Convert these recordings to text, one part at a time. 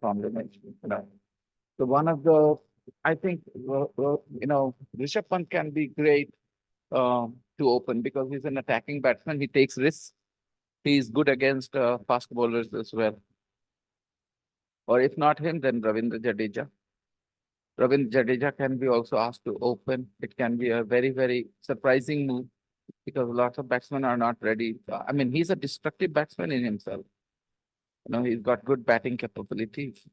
from the match. So one of the, I think, Rishabh Pant can be great to open because he's an attacking batsman. He takes risks. He's good against fast bowlers as well. Or if not him, then Ravindra Jadeja. Ravindra Jadeja can be also asked to open. It can be a very, very surprising move because lots of batsmen are not ready. I mean, he's a destructive batsman in himself. He's got good batting capabilities.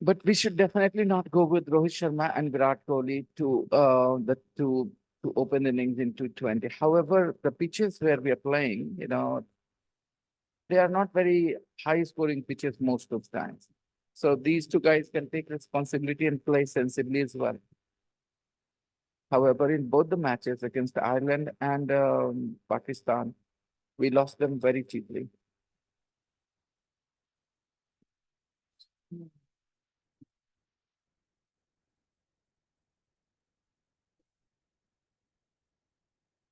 But we should definitely not go with Rohit Sharma and Virat Kohli to open innings in 220. However, the pitches where we are playing, they are not very high scoring pitches most of the times. So these two guys can take responsibility and play sensibly as well. However, in both the matches against Ireland and Pakistan, we lost them very cheaply.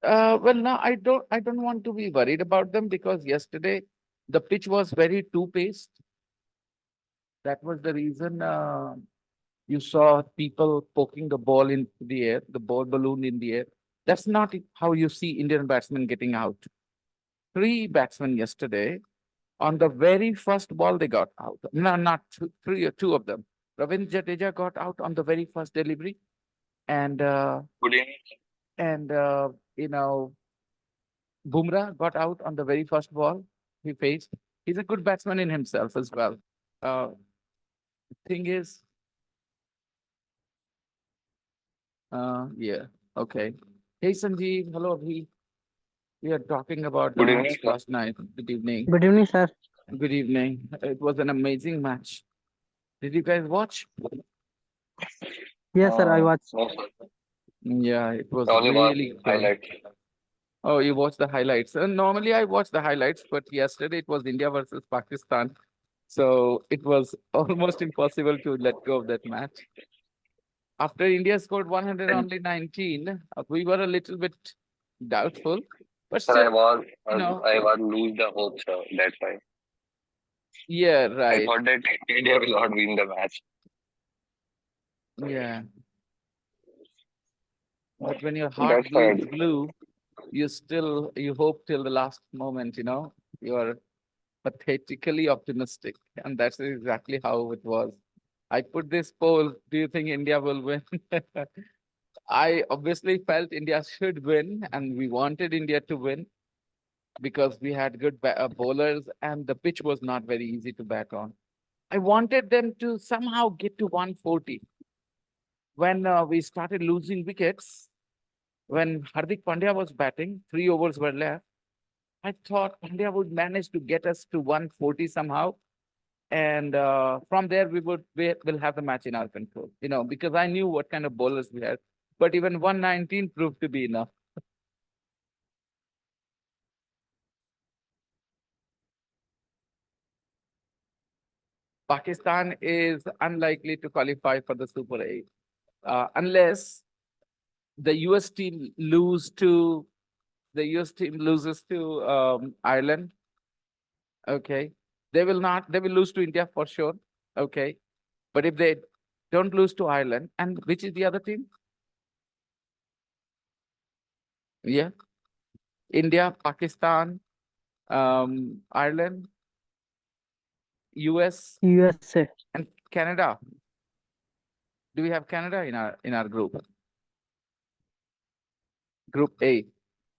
Well, now I don't want to be worried about them because yesterday the pitch was very two-paced. That was the reason you saw people poking the ball into the air, the ball balloon in the air. That's not how you see Indian batsmen getting out. Three batsmen yesterday, on the very first ball, they got out. No, not three or two of them. Ravindra Jadeja got out on the very first delivery, and Good evening. and Bumrah got out on the very first ball he faced. He's a good batsman in himself as well. Uh, thing is, yeah, okay. Hey Sanjeev, hello Abhi. We are talking about the Good evening, match sir. last night. Good evening. Good evening, sir. Good evening. It was an amazing match. Did you guys watch? Yes, sir. I watched. No, sir. Yeah, it I was only watched really good. highlights. Oh, you watched the highlights. Normally I watch the highlights, but yesterday it was India versus Pakistan. So it was almost impossible to let go of that match. After India scored 100 And only 19, we were a little bit doubtful, but sir, still, you know, I was lose the hope, sir. That time yeah, I right. thought that India will not win the match. Yeah. But when your heart That's why. bleeds blue, you hope till the last moment, you are pathetically optimistic. And that's exactly how it was. I put this poll, do you think India will win? I obviously felt India should win, and we wanted India to win because we had good bowlers and the pitch was not very easy to bat on. I wanted them to somehow get to 140. When we started losing wickets, when Hardik Pandya was batting, 3 overs were left. I thought Pandya would manage to get us to 140 somehow. And from there, will have the match in our control, because I knew what kind of bowlers we had. But even 119 proved to be enough. Pakistan is unlikely to qualify for the Super 8 unless the US team loses to Ireland. Okay, they will not. They will lose to India for sure. Okay, but if they don't lose to Ireland, and which is the other team? Yeah, India, Pakistan, Ireland, US, USA. and Canada. Do we have Canada in our group? Group A.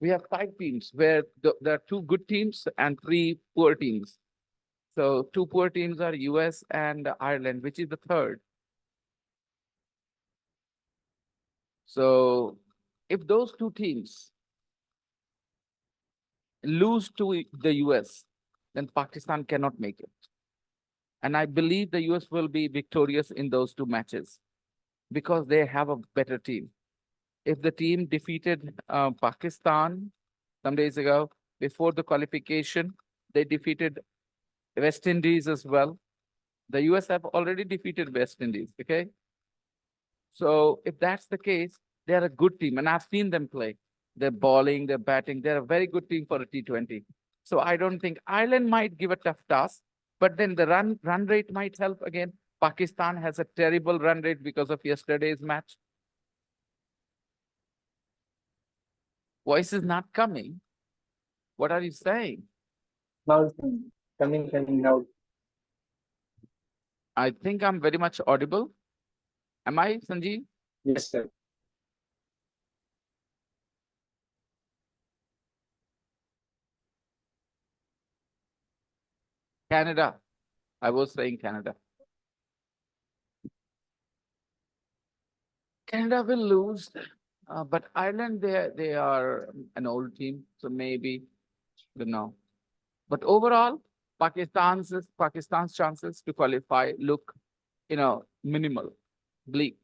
We have 5 teams where there are 2 good teams and 3 poor teams. So 2 poor teams are US and Ireland, which is the third. So if those 2 teams lose to the US, then Pakistan cannot make it. And I believe the US will be victorious in those 2 matches because they have a better team. If the team defeated Pakistan some days ago before the qualification, they defeated West Indies as well. The US have already defeated West Indies. Okay. So if that's the case, they're a good team. And I've seen them play. They're bowling, they're batting. They're a very good team for a T20. So I don't think Ireland might give a tough task. But then the run rate might help again. Pakistan has a terrible run rate because of yesterday's match. Voice is not coming. What are you saying? Now it's coming now. I think I'm very much audible. Am I, Sanjeev? Yes, sir. Canada. I was saying Canada. Canada will lose, but Ireland, they are an old team, so maybe, you know. But overall, Pakistan's chances to qualify look, minimal, bleak.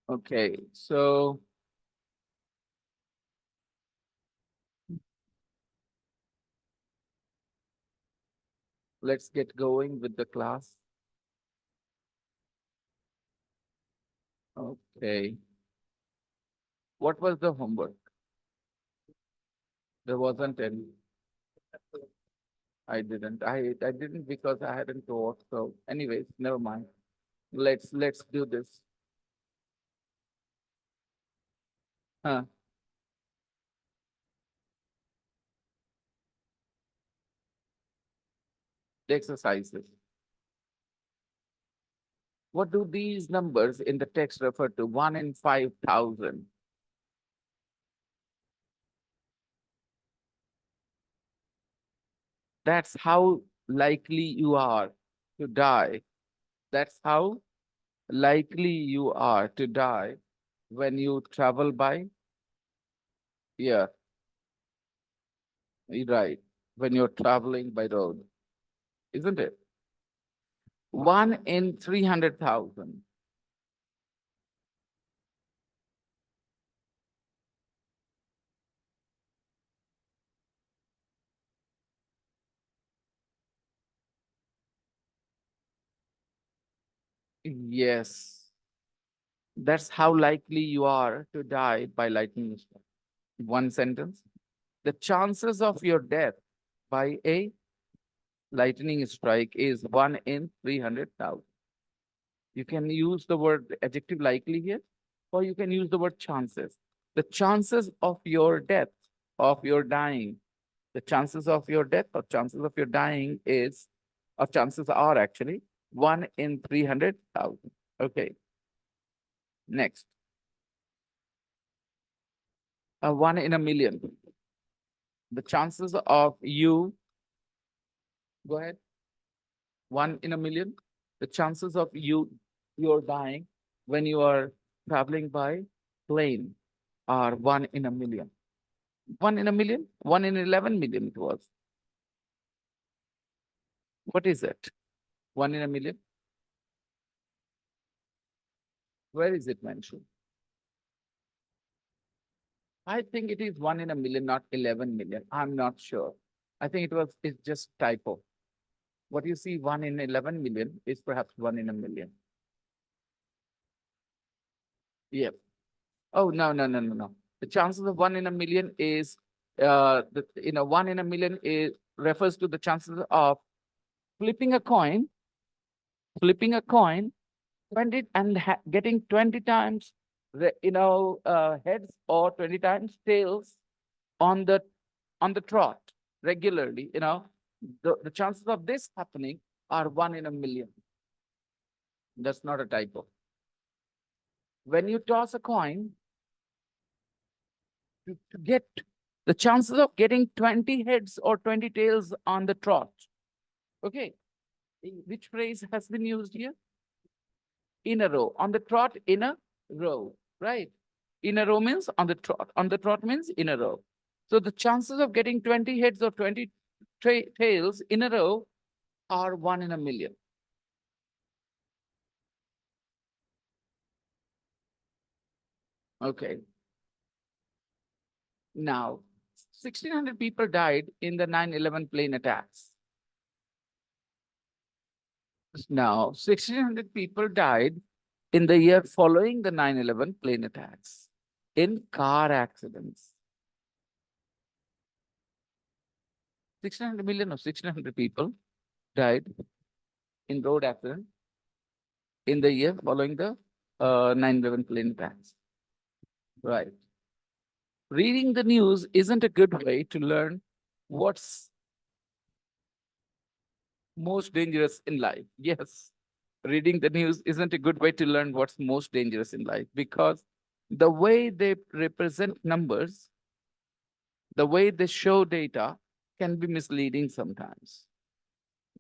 Okay, so let's get going with the class. Okay, what was the homework? There wasn't any. I didn't. I didn't because I hadn't taught. So, anyways, never mind. Let's do this. Huh, the exercises. What do these numbers in the text refer to? 1 in 5,000. That's how likely you are to die. That's how likely you are to die when you travel by, yeah, right, when you're traveling by road, isn't it? 1 in 300,000. Yes, that's how likely you are to die by lightning strike. One sentence. The chances of your death by a lightning strike is 1 in 300,000. You can use the word adjective likely here, or you can use the word chances. The chances of your death, of your dying, the chances of your death or chances of your dying is, or chances are actually 1 in 300,000. Okay, next. 1 in a million. The chances of you, go ahead, 1 in a million. The chances of you're dying when you are traveling by plane are 1 in a million. 1 in a million? 1 in 11 million it was. What is it? 1 in a million? Where is it mentioned? I think it is 1 in a million, not 11 million. I'm not sure. I think it's just typo. What you see 1 in 11 million is perhaps 1 in a million. Yeah. Oh, no, no, no, no, no. The chances of 1 in a million is, 1 in a million is refers to the chances of flipping a coin, flipping a coin 20 and getting 20 times, heads or 20 times tails on the trot regularly, the chances of this happening are 1 in a million. That's not a typo. When you toss a coin to get the chances of getting 20 heads or 20 tails on the trot. Okay. Which phrase has been used here? In a row. On the trot, in a row, right? In a row means on the trot. On the trot means in a row. So the chances of getting 20 heads or 20 tails in a row are 1 in a million. Okay. Now, 1,600 people died in the 9/11 plane attacks. Now, 1,600 people died in the year following the 9/11 plane attacks in car accidents. 1,600 million or 1,600 people died in road accident in the year following the 9/11 plane attacks. Right. Reading the news isn't a good way to learn what's most dangerous in life. Yes, reading the news isn't a good way to learn what's most dangerous in life because the way they represent numbers, the way they show data can be misleading sometimes.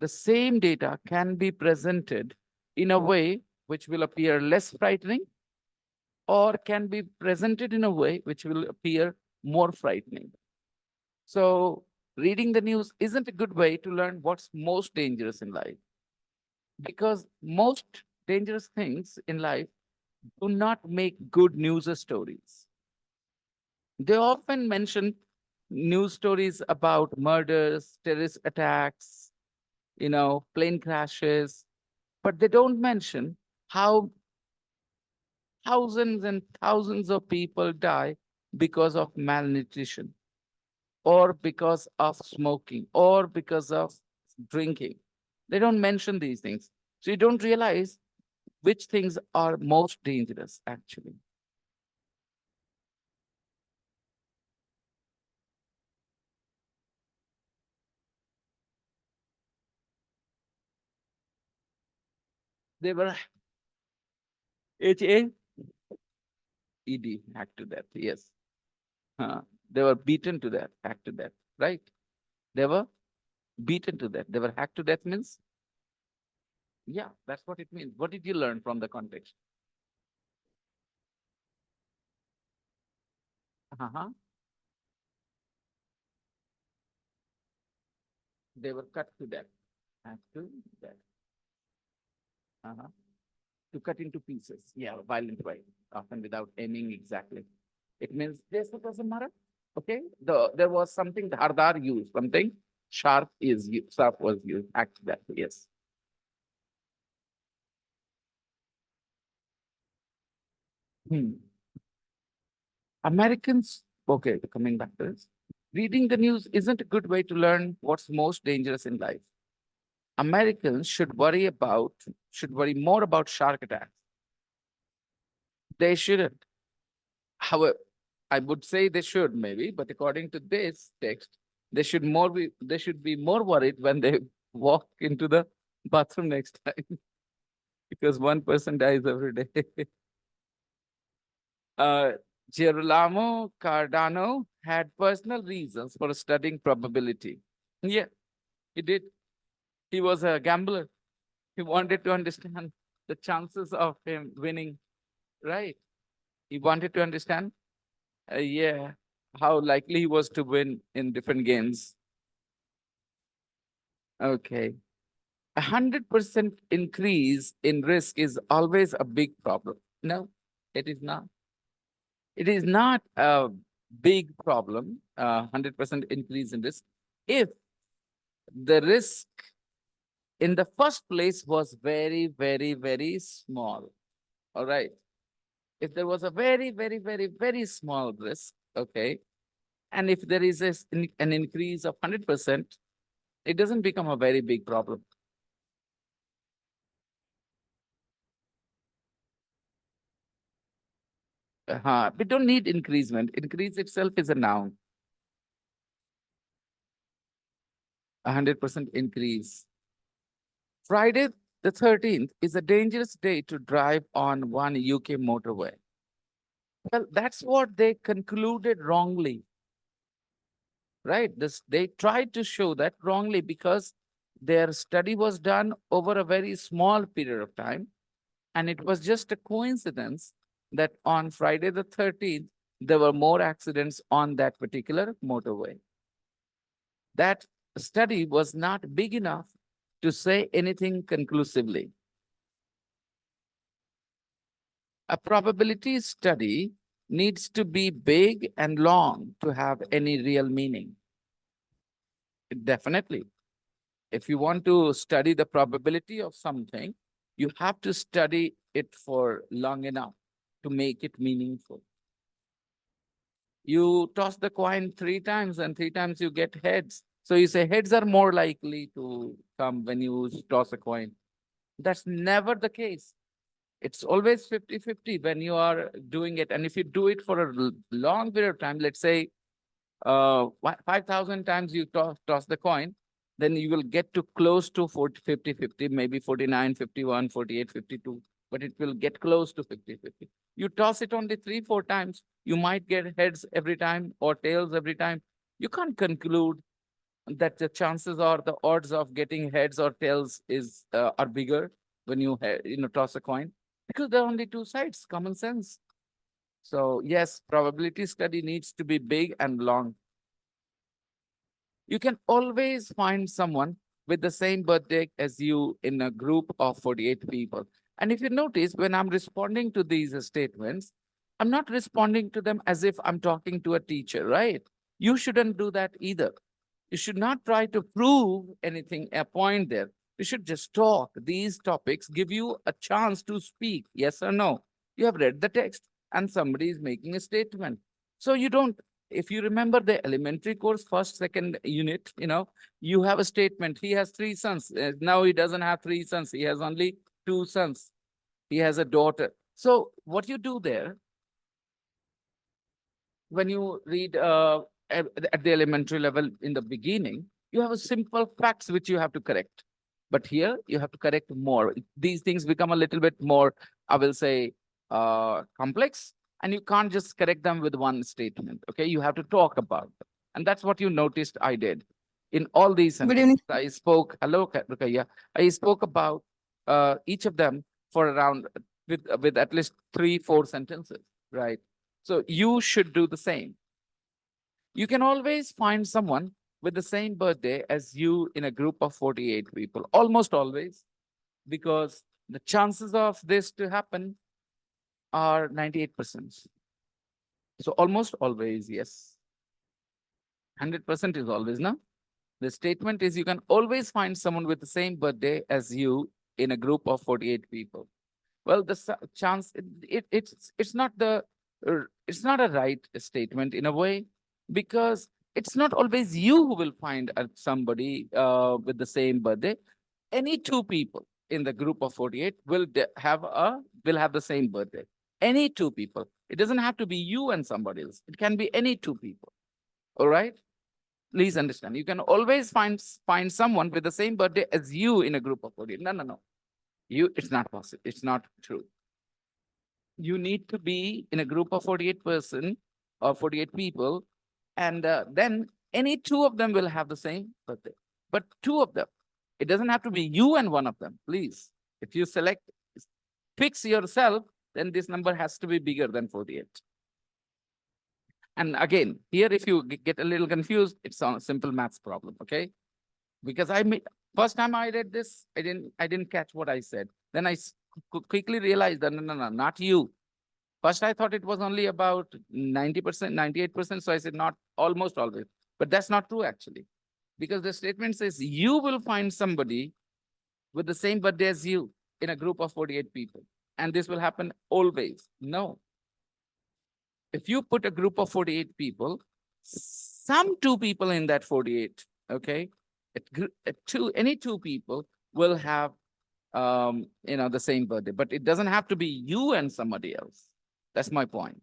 The same data can be presented in a way which will appear less frightening or can be presented in a way which will appear more frightening. So, reading the news isn't a good way to learn what's most dangerous in life because most dangerous things in life do not make good news stories. They often mention news stories about murders, terrorist attacks, plane crashes, but they don't mention how thousands and thousands of people die because of malnutrition or because of smoking or because of drinking. They don't mention these things. So you don't realize which things are most dangerous, actually. They were HAED, hacked to death. Yes. They were beaten to death, hacked to death, right? They were beaten to death. They were hacked to death means, yeah, that's what it means. What did you learn from the context? Uh-huh. They were cut to death, hacked to death. Uh-huh. To cut into pieces. Yeah, violent way, often without aiming exactly. It means this doesn't matter. Okay. There was something the hardar used, something sharp was used. Act that, yes. Hmm. Americans, okay, coming back to this. Reading the news isn't a good way to learn what's most dangerous in life. Americans should worry more about shark attacks. They shouldn't. However, I would say they should maybe, but according to this text, they should be more worried when they walk into the bathroom next time because one person dies every day. uh, Girolamo Cardano had personal reasons for studying probability. Yeah, he did. He was a gambler. He wanted to understand the chances of him winning, right? He wanted to understand, yeah, how likely he was to win in different games. Okay. 100% increase in risk is always a big problem. No, it is not. It is not a big problem, 100% increase in risk, if the risk in the first place was very, very, very small. All right. If there was a very, very, very, very small risk, okay, and if there is an increase of 100%, it doesn't become a very big problem. We don't need increasement. Increase itself is a noun. 100% increase. Friday the 13th is a dangerous day to drive on one UK motorway. Well, that's what they concluded wrongly, right? They tried to show that wrongly because their study was done over a very small period of time. And it was just a coincidence that on Friday the 13th, there were more accidents on that particular motorway. That study was not big enough to say anything conclusively. A probability study needs to be big and long to have any real meaning. Definitely. If you want to study the probability of something, you have to study it for long enough to make it meaningful. You toss the coin 3 times and 3 times you get heads. So you say heads are more likely to come when you toss a coin. That's never the case. It's always 50-50 when you are doing it. And if you do it for a long period of time, let's say 5,000 times you toss the coin, then you will get to close to 40, 50-50, maybe 49, 51, 48, 52, but it will get close to 50-50. You toss it only 3-4 times, you might get heads every time or tails every time. You can't conclude that the chances or the odds of getting heads or tails are bigger when you toss a coin, because there are only two sides, common sense. So yes, probability study needs to be big and long. You can always find someone with the same birthday as you in a group of 48 people. And if you notice, when I'm responding to these statements, I'm not responding to them as if I'm talking to a teacher, right? You shouldn't do that either. You should not try to prove anything, a point there. You should just talk. These topics give you a chance to speak, yes or no. You have read the text and somebody is making a statement. So you don't, if you remember the elementary course, first, second unit, you have a statement. He has 3 sons. Now he doesn't have 3 sons. He has only 2 sons. He has a daughter. So what you do there, when you read at the elementary level in the beginning, you have a simple facts which you have to correct. But here you have to correct more. These things become a little bit more, I will say, complex, and you can't just correct them with one statement. Okay, you have to talk about them. And that's what you noticed I did. In all these Good evening. sentences, I spoke, hello, Rukaya, I spoke about each of them for around with at least 3-4 sentences, right? So you should do the same. You can always find someone with the same birthday as you in a group of 48 people, almost always, because the chances of this to happen are 98%. So almost always, yes. 100% is always, no? The statement is you can always find someone with the same birthday as you in a group of 48 people. Well, the chance it's not a right statement in a way, because it's not always you who will find somebody with the same birthday. Any two people in the group of 48 will have the same birthday. Any two people. It doesn't have to be you and somebody else. It can be any two people. All right. Please understand. You can always find someone with the same birthday as you in a group of 48. No, no, no. It's not possible. It's not true. You need to be in a group of 48 or 48 people, and then any two of them will have the same birthday. But two of them, it doesn't have to be you and one of them, please. If you fix yourself, then this number has to be bigger than 48. And again, here, if you get a little confused, it's a simple maths problem, okay? Because first time I read this, I didn't catch what I said. Then I quickly realized that no, not you. First, I thought it was only about 90%, 98%. So I said not almost always. But that's not true, actually. Because the statement says you will find somebody with the same birthday as you in a group of 48 people. And this will happen always. No. If you put a group of 48 people, some two people in that 48, okay, any two people will have the same birthday, but it doesn't have to be you and somebody else. That's my point.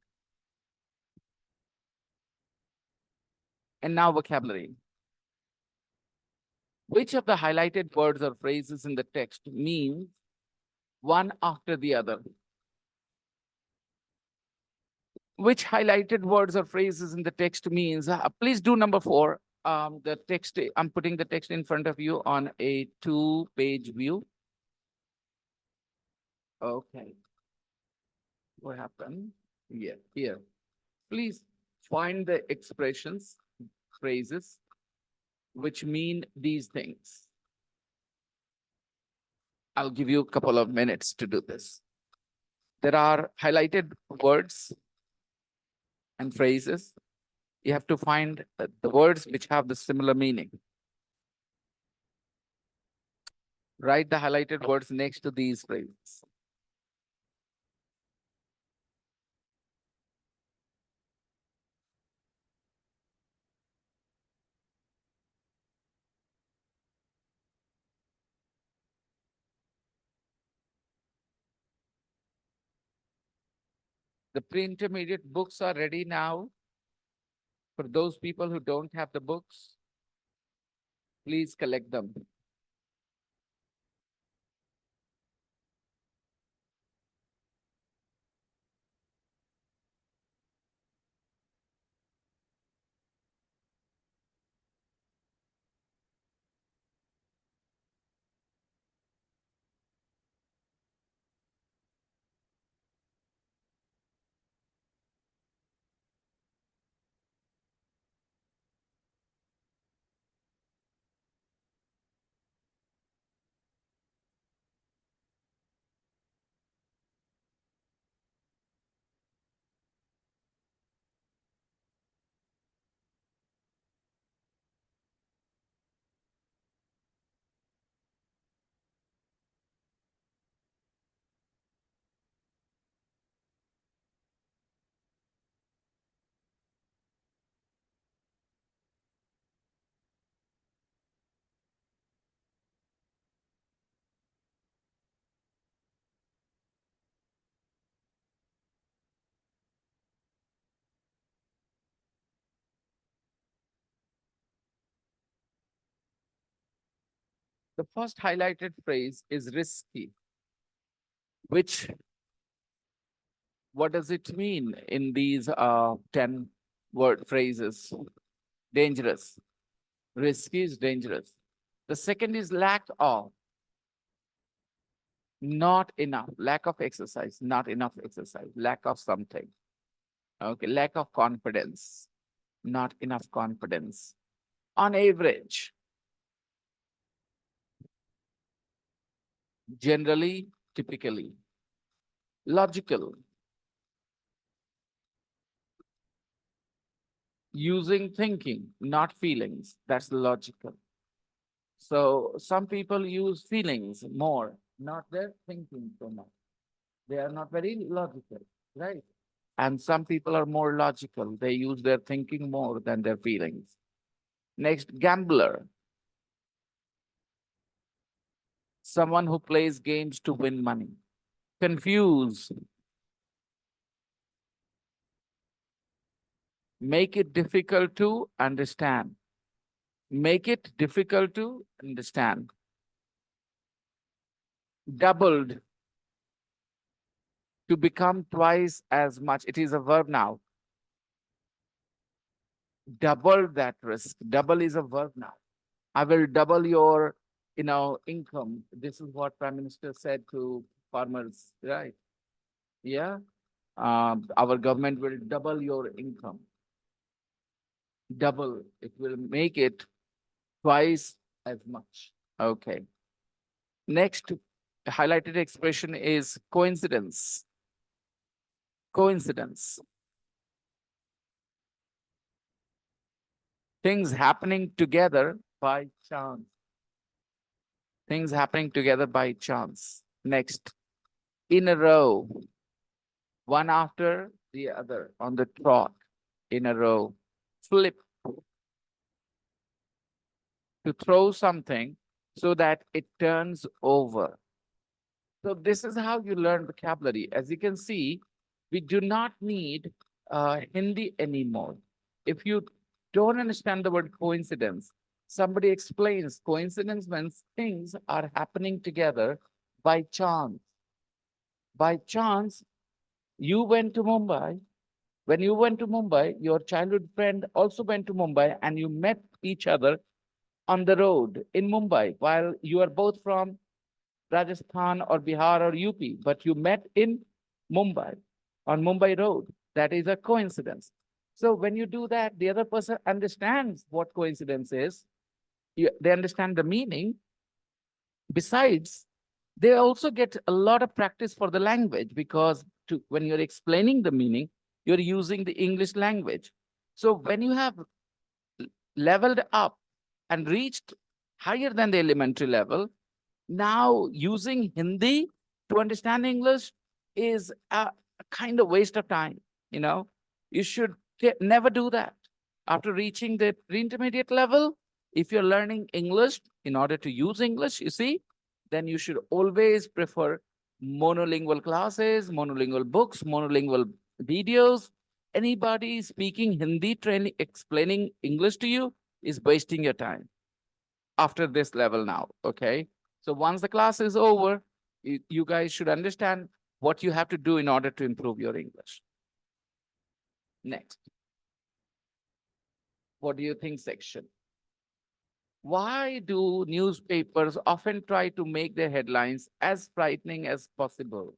And now vocabulary. Which of the highlighted words or phrases in the text means one after the other? Which highlighted words or phrases in the text means, please do number 4. The text, I'm putting the text in front of you on a 2-page view. Okay. What happened? Yeah, here. Please find the expressions, phrases, which mean these things. I'll give you a couple of minutes to do this. There are highlighted words and phrases, you have to find the words which have the similar meaning. Write the highlighted words next to these phrases. The pre-intermediate books are ready now. For those people who don't have the books, please collect them. The first highlighted phrase is risky, which, what does it mean in these 10 word phrases? Dangerous. Risky is dangerous. The second is lack of, not enough, lack of exercise, not enough exercise, lack of something. Okay, lack of confidence, not enough confidence. On average, generally, typically. Logical, using thinking, not feelings. That's logical. So some people use feelings more, not their thinking so much. They are not very logical, right? And some people are more logical. They use their thinking more than their feelings. Next, gambler. Someone who plays games to win money. Confuse. Make it difficult to understand. Make it difficult to understand. Doubled. To become twice as much. It is a verb now. Double that risk. Double is a verb now. I will double your, income. This is what Prime Minister said to farmers, right? Yeah. Our government will double your income. Double. It will make it twice as much. Okay. Next highlighted expression is coincidence. Coincidence. Things happening together by chance. Things happening together by chance. Next, in a row, one after the other on the trot, in a row. Flip, to throw something so that it turns over. So this is how you learn vocabulary. As you can see, we do not need Hindi anymore. If you don't understand the word coincidence, somebody explains coincidence means things are happening together by chance. By chance, you went to Mumbai. When you went to Mumbai, your childhood friend also went to Mumbai and you met each other on the road in Mumbai while you are both from Rajasthan or Bihar or UP, but you met in Mumbai on Mumbai Road. That is a coincidence. So when you do that, the other person understands what coincidence is. They understand the meaning. Besides, they also get a lot of practice for the language because when you're explaining the meaning, You're using the English language. So when you have leveled up and reached higher than the elementary level, now using Hindi to understand English is a kind of waste of time. You know, you should never do that. After reaching the pre-intermediate level, if you're learning English in order to use English, you see, then you should always prefer monolingual classes, monolingual books, monolingual videos. Anybody speaking Hindi training, explaining English to you is wasting your time after this level now. Okay. So once the class is over, you guys should understand what you have to do in order to improve your English. Next. What do you think, section? Why do newspapers often try to make their headlines as frightening as possible?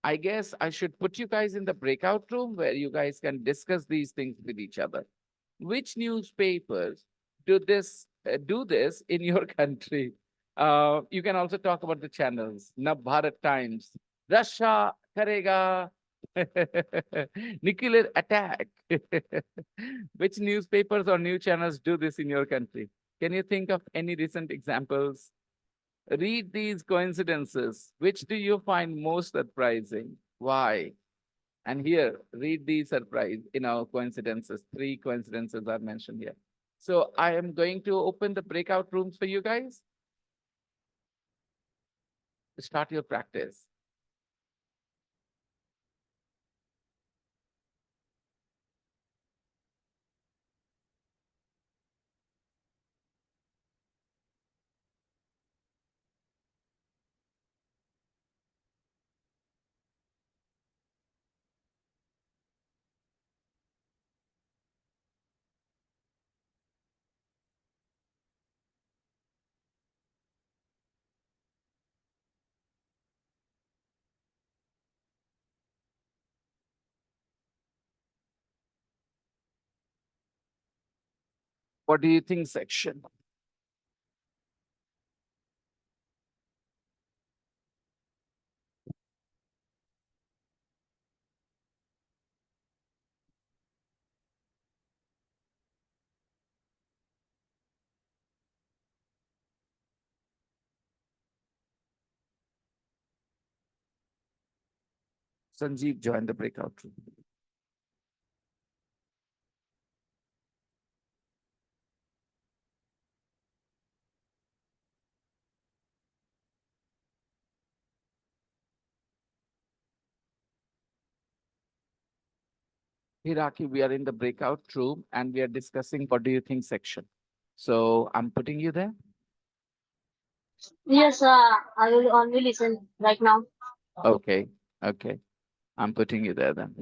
I guess I should put you guys in the breakout room where you guys can discuss these things with each other. Which newspapers do this in your country? You can also talk about the channels. Bharat Times, Russia karega, nuclear attack. Which newspapers or news channels do this in your country? Can you think of any recent examples? Read these coincidences. Which do you find most surprising? Why? And here, read these coincidences. 3 coincidences are mentioned here. So I am going to open the breakout rooms for you guys. Start your practice. What do you think, section? Sanjeev, join the breakout room. Hiraki, we are in the breakout room and we are discussing what do you think section. So I'm putting you there. Yes, I will only listen right now. Okay. Okay. I'm putting you there then.